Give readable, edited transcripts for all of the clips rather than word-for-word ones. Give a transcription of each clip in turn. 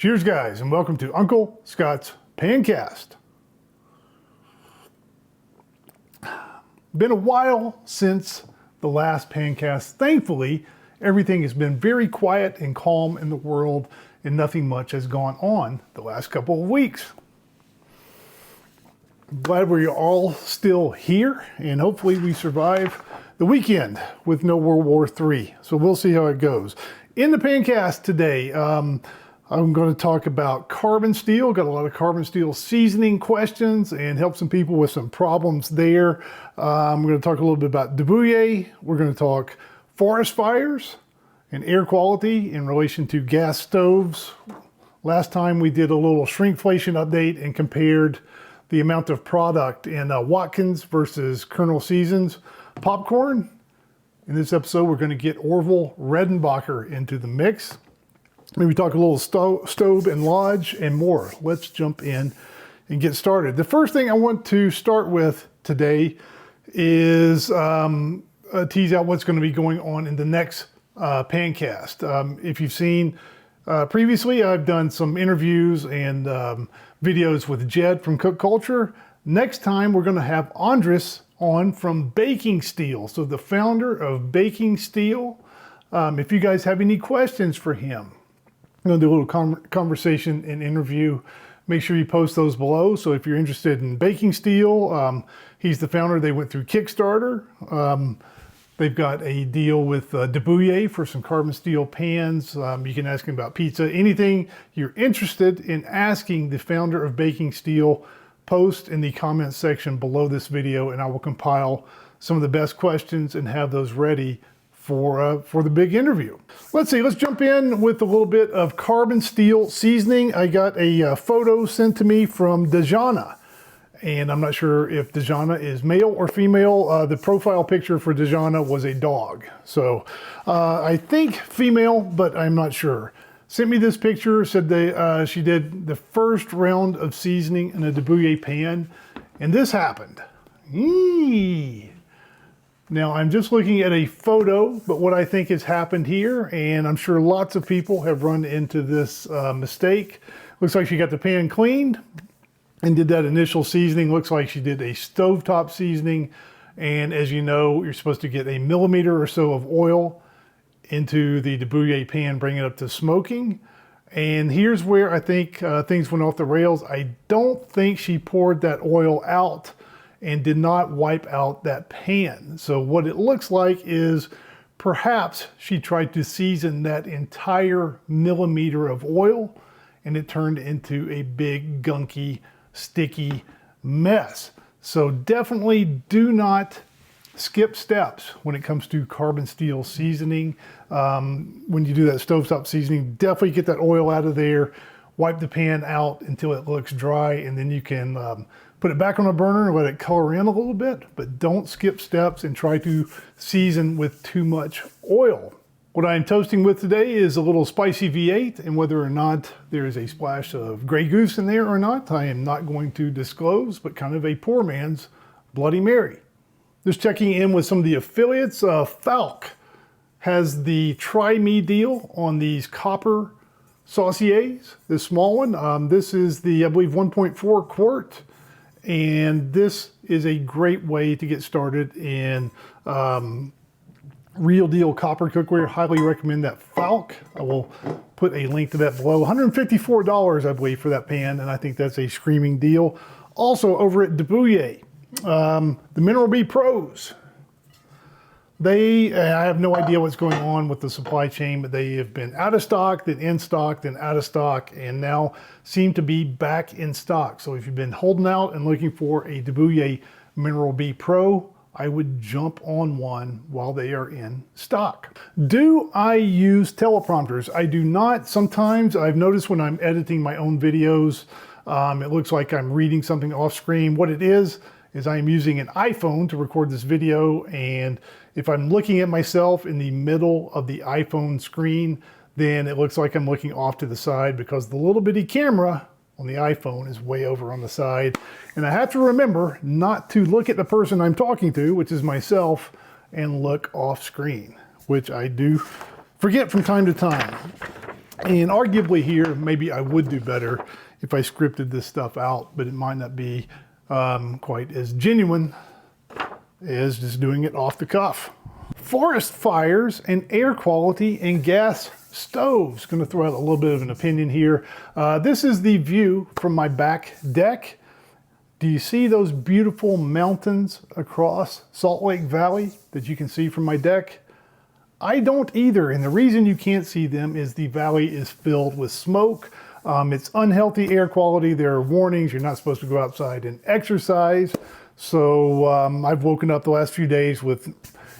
Cheers, guys, and welcome to Uncle Scott's PANCAST. Been a while since the last PANCAST. Thankfully, everything has been very quiet and calm in the world, and nothing much has gone on the last couple of weeks. I'm glad we're all still here, and hopefully we survive the weekend with no World War III. So we'll see how it goes. In the PANCAST today, I'm going to talk about carbon steel. Got a lot of carbon steel seasoning questions and help some people with some problems there. I'm going to talk a little bit about debouillé. We're going to talk forest fires and air quality in relation to gas stoves. Last time we did a little shrinkflation update and compared the amount of product in Watkins versus Colonel Seasons popcorn. In this episode, we're going to get Orville Redenbacher into the mix. Maybe talk a little Staub and Lodge and more. Let's jump in and get started. The first thing I want to start with today is tease out what's going to be going on in the next PANCAST. If you've seen previously, I've done some interviews and videos with Jed from Cook Culture. Next time, we're going to have Andris on from Baking Steel. So the founder of Baking Steel. If you guys have any questions for him, I'm going to do a little conversation and interview. Make sure you post those below. So if you're interested in baking steel, he's the founder. They went through Kickstarter. They've got a deal with debouillé for some carbon steel pans. You can ask him about pizza. Anything you're interested in asking the founder of Baking Steel, post in the comments section below this video, and I will compile some of the best questions and have those ready for the big interview. Let's see, let's jump in with a little bit of carbon steel seasoning. I got a photo sent to me from Dejana, and I'm not sure if Dejana is male or female. The profile picture for Dejana was a dog. So I think female, but I'm not sure. Sent me this picture, said she did the first round of seasoning in a debouillé pan, and this happened. Eee. Now, I'm just looking at a photo, but what I think has happened here, and I'm sure lots of people have run into this mistake. Looks like she got the pan cleaned and did that initial seasoning. Looks like she did a stovetop seasoning. And as you know, you're supposed to get a millimeter or so of oil into the debouillé pan, bring it up to smoking. And here's where I think things went off the rails. I don't think she poured that oil out and did not wipe out that pan. So what it looks like is perhaps she tried to season that entire millimeter of oil and it turned into a big, gunky, sticky mess. So definitely do not skip steps when it comes to carbon steel seasoning. When you do that stovetop seasoning, definitely get that oil out of there, wipe the pan out until it looks dry, and then you can put it back on a burner and let it color in a little bit, but don't skip steps and try to season with too much oil. What I'm toasting with today is a little spicy V8, and whether or not there is a splash of Grey Goose in there or not, I am not going to disclose, but kind of a poor man's Bloody Mary. Just checking in with some of the affiliates. Falk has the Try Me deal on these copper sauciers, this small one. This is the, I believe, 1.4 quart. And this is a great way to get started in real deal copper cookware. Highly recommend that Falk. I will put a link to that below. $154, I believe, for that pan, and I think that's a screaming deal. Also over at debouillé, the Mineral B Pros. I have no idea what's going on with the supply chain, but they have been out of stock, then in stock, then out of stock, and now seem to be back in stock. So if you've been holding out and looking for a debouillé Mineral B Pro, I would jump on one while they are in stock. Do I use teleprompters? I do not. Sometimes I've noticed when I'm editing my own videos, it looks like I'm reading something off screen. What it is I am using an iPhone to record this video, and if I'm looking at myself in the middle of the iPhone screen, then it looks like I'm looking off to the side because the little bitty camera on the iPhone is way over on the side. And I have to remember not to look at the person I'm talking to, which is myself, and look off screen, which I do forget from time to time. And arguably here, maybe I would do better if I scripted this stuff out, but it might not be quite as genuine as just doing it off the cuff. Forest fires and air quality in gas stoves. Going to throw out a little bit of an opinion here. This is the view from my back deck. Do you see those beautiful mountains across Salt Lake Valley that you can see from my deck? I don't either, and the reason you can't see them is the valley is filled with smoke. It's unhealthy air quality. There are warnings. You're not supposed to go outside and exercise. So I've woken up the last few days with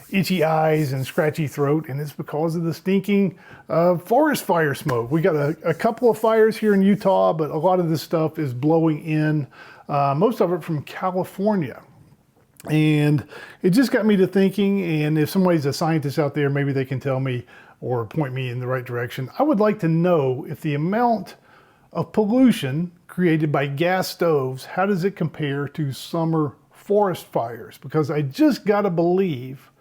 itchy eyes and scratchy throat, and it's because of the stinking forest fire smoke. We got a couple of fires here in Utah, but a lot of this stuff is blowing in, most of it from California. And it just got me to thinking, and if somebody's a scientist out there, maybe they can tell me or point me in the right direction. I would like to know if the amount of pollution created by gas stoves, how does it compare to summer forest fires? Because I just gotta believe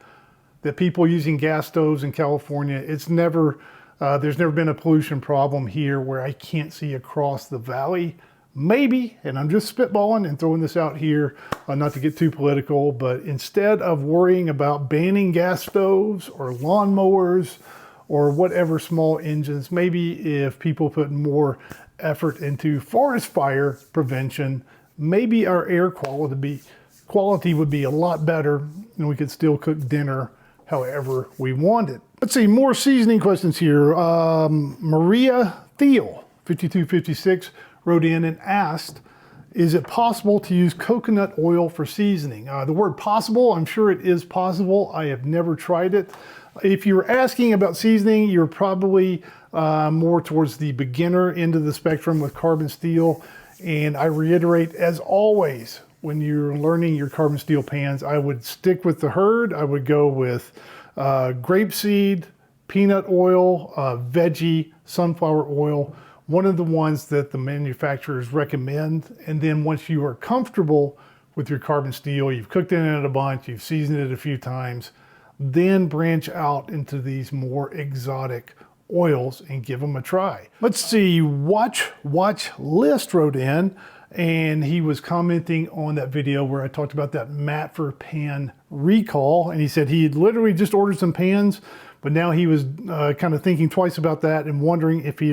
that people using gas stoves in California, there's never been a pollution problem here where I can't see across the valley. Maybe, and I'm just spitballing and throwing this out here, not to get too political, but instead of worrying about banning gas stoves or lawnmowers or whatever small engines, maybe if people put more effort into forest fire prevention, maybe our air quality would be a lot better and we could still cook dinner however we want it. Let's see, more seasoning questions here. Maria Thiel, 5256, wrote in and asked, is it possible to use coconut oil for seasoning? The word possible, I'm sure it is possible. I have never tried it. If you're asking about seasoning, you're probably more towards the beginner end of the spectrum with carbon steel. And I reiterate, as always, when you're learning your carbon steel pans, I would stick with the herd. I would go with grapeseed, peanut oil, veggie, sunflower oil, one of the ones that the manufacturers recommend. And then once you are comfortable with your carbon steel, you've cooked it in a bunch, you've seasoned it a few times, then branch out into these more exotic oils and give them a try. Let's see, Watch List wrote in, and he was commenting on that video where I talked about that Matfer pan recall, and he said he had literally just ordered some pans, but now he was kind of thinking twice about that and wondering if he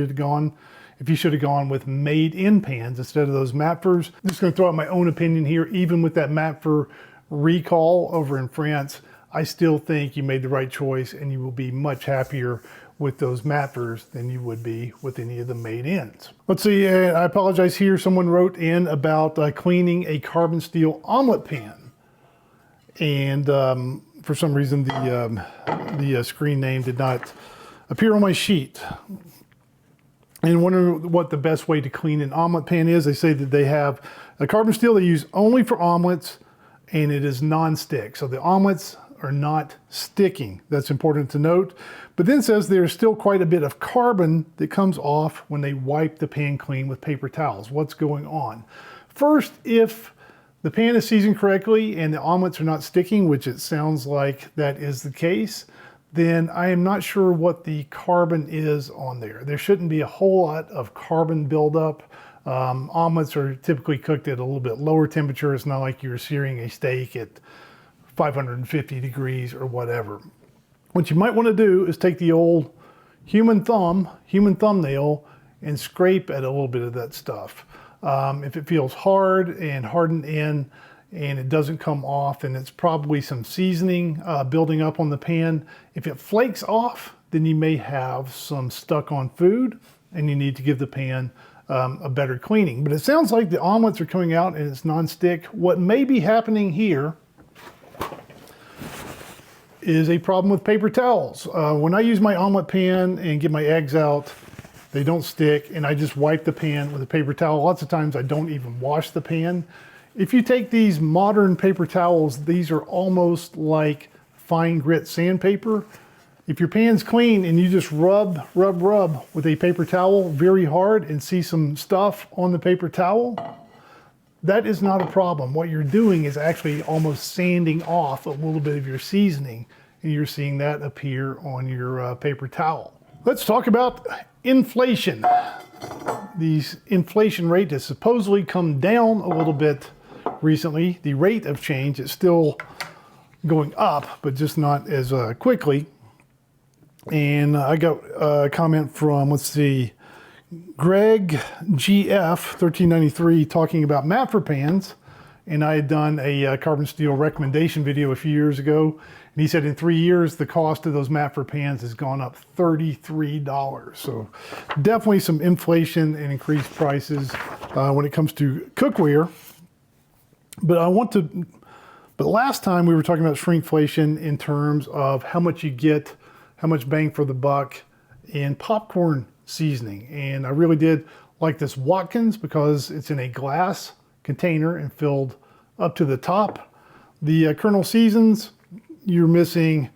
should have gone with made-in pans instead of those Matfers. I'm just going to throw out my own opinion here. Even with that Matfer recall over in France, I still think you made the right choice, and you will be much happier with those Matfers than you would be with any of the made-ins. Let's see, I apologize here. Someone wrote in about cleaning a carbon steel omelet pan. And for some reason, the screen name did not appear on my sheet. And wondering what the best way to clean an omelet pan is. They say that they have a carbon steel they use only for omelets, and it is non-stick. So the omelets are not sticking. That's important to note. But then it says there's still quite a bit of carbon that comes off when they wipe the pan clean with paper towels. What's going on? First, if the pan is seasoned correctly and the omelets are not sticking, which it sounds like that is the case, then I am not sure what the carbon is on there. There shouldn't be a whole lot of carbon buildup. Omelets are typically cooked at a little bit lower temperature. It's not like you're searing a steak at 550 degrees or whatever. What you might want to do is take the old human thumbnail, and scrape at a little bit of that stuff. If it feels hard and hardened in and it doesn't come off, then it's probably some seasoning building up on the pan. If it flakes off, then you may have some stuck on food and you need to give the pan a better cleaning. But it sounds like the omelets are coming out and it's non-stick. What may be happening here is a problem with paper towels. When I use my omelet pan and get my eggs out, they don't stick, and I just wipe the pan with a paper towel. Lots of times I don't even wash the pan. If you take these modern paper towels, these are almost like fine grit sandpaper. If your pan's clean and you just rub with a paper towel very hard and see some stuff on the paper towel, that is not a problem. What you're doing is actually almost sanding off a little bit of your seasoning, and you're seeing that appear on your paper towel. Let's talk about inflation. The inflation rate has supposedly come down a little bit recently. The rate of change is still going up, but just not as quickly. And I got a comment from, let's see, Greg GF 1393 talking about Matfer pans. And I had done a carbon steel recommendation video a few years ago. And he said in 3 years, the cost of those Matfer pans has gone up $33. So definitely some inflation and increased prices when it comes to cookware. But last time we were talking about shrinkflation in terms of how much you get, how much bang for the buck in popcorn seasoning. And I really did like this Watkins because it's in a glass container and filled up to the top. The Colonel Seasons, you're missing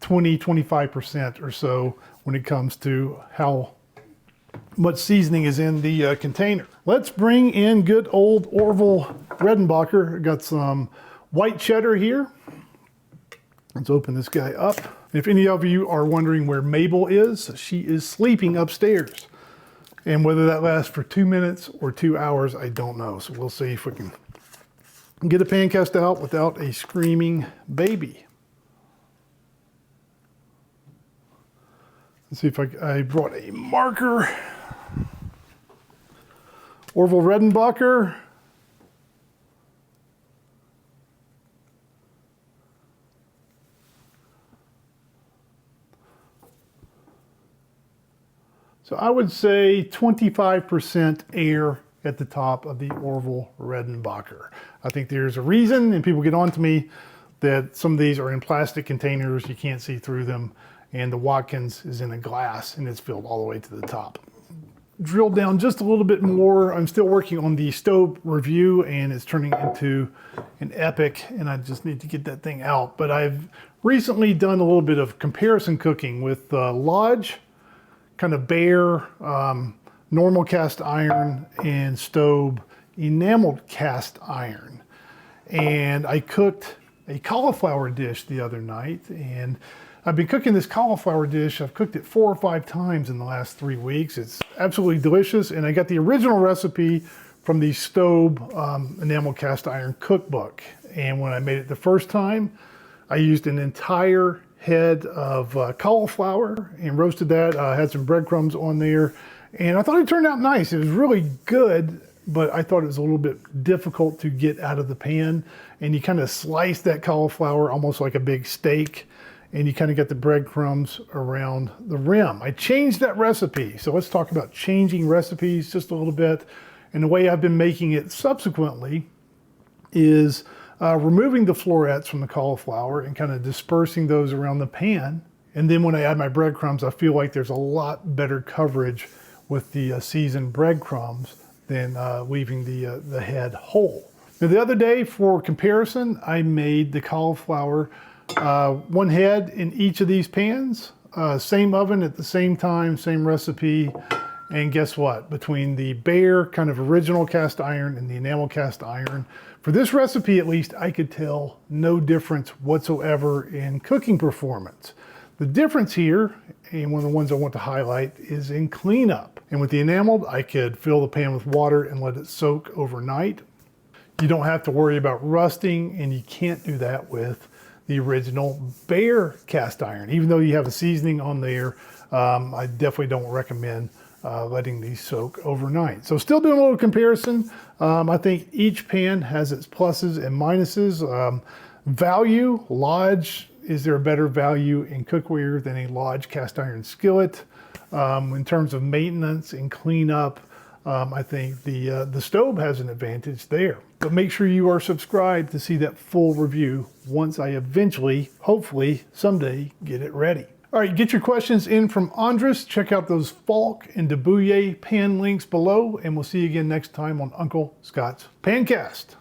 20-25% or so when it comes to how much seasoning is in the container. Let's bring in good old Orville Redenbacher. Got some white cheddar here. Let's open this guy up. If any of you are wondering where Mabel is, she is sleeping upstairs. And whether that lasts for 2 minutes or 2 hours, I don't know. So we'll see if we can get a PANCAST out without a screaming baby. Let's see if I brought a marker. Orville Redenbacher. So I would say 25% air at the top of the Orville Redenbacher. I think there's a reason, and people get on to me, that some of these are in plastic containers, you can't see through them, and the Watkins is in a glass and it's filled all the way to the top. Drill down just a little bit more. I'm still working on the Staub review and it's turning into an epic, and I just need to get that thing out. But I've recently done a little bit of comparison cooking with Lodge, kind of bare, normal cast iron, and Staub enameled cast iron. And I cooked a cauliflower dish the other night, and I've been cooking this cauliflower dish. I've cooked it 4 or 5 times in the last 3 weeks. It's absolutely delicious, and I got the original recipe from the Staub enamel cast iron cookbook. And when I made it the first time, I used an entire head of cauliflower and roasted that. Had some breadcrumbs on there, and I thought it turned out nice. It was really good, but I thought it was a little bit difficult to get out of the pan. And you kind of slice that cauliflower almost like a big steak, and you kind of get the breadcrumbs around the rim. I changed that recipe. So let's talk about changing recipes just a little bit. And the way I've been making it subsequently is removing the florets from the cauliflower and kind of dispersing those around the pan. And then when I add my breadcrumbs, I feel like there's a lot better coverage with the seasoned breadcrumbs than leaving the head whole. Now, the other day, for comparison, I made the cauliflower one head in each of these pans, same oven at the same time, same recipe. And guess what? Between the bare kind of original cast iron and the enamel cast iron, for this recipe at least, I could tell no difference whatsoever in cooking performance. The difference here, and one of the ones I want to highlight, is in cleanup. And with the enameled, I could fill the pan with water and let it soak overnight. You don't have to worry about rusting, and you can't do that with the original bare cast iron. Even though you have a seasoning on there, I definitely don't recommend letting these soak overnight. So still doing a little comparison. I think each pan has its pluses and minuses. Value, Lodge, is there a better value in cookware than a Lodge cast iron skillet? In terms of maintenance and cleanup, I think the Staub has an advantage there. But make sure you are subscribed to see that full review once I eventually, hopefully, someday get it ready. All right, get your questions in from Andris. Check out those Falk and De Bouillet pan links below, and we'll see you again next time on Uncle Scott's PANCAST.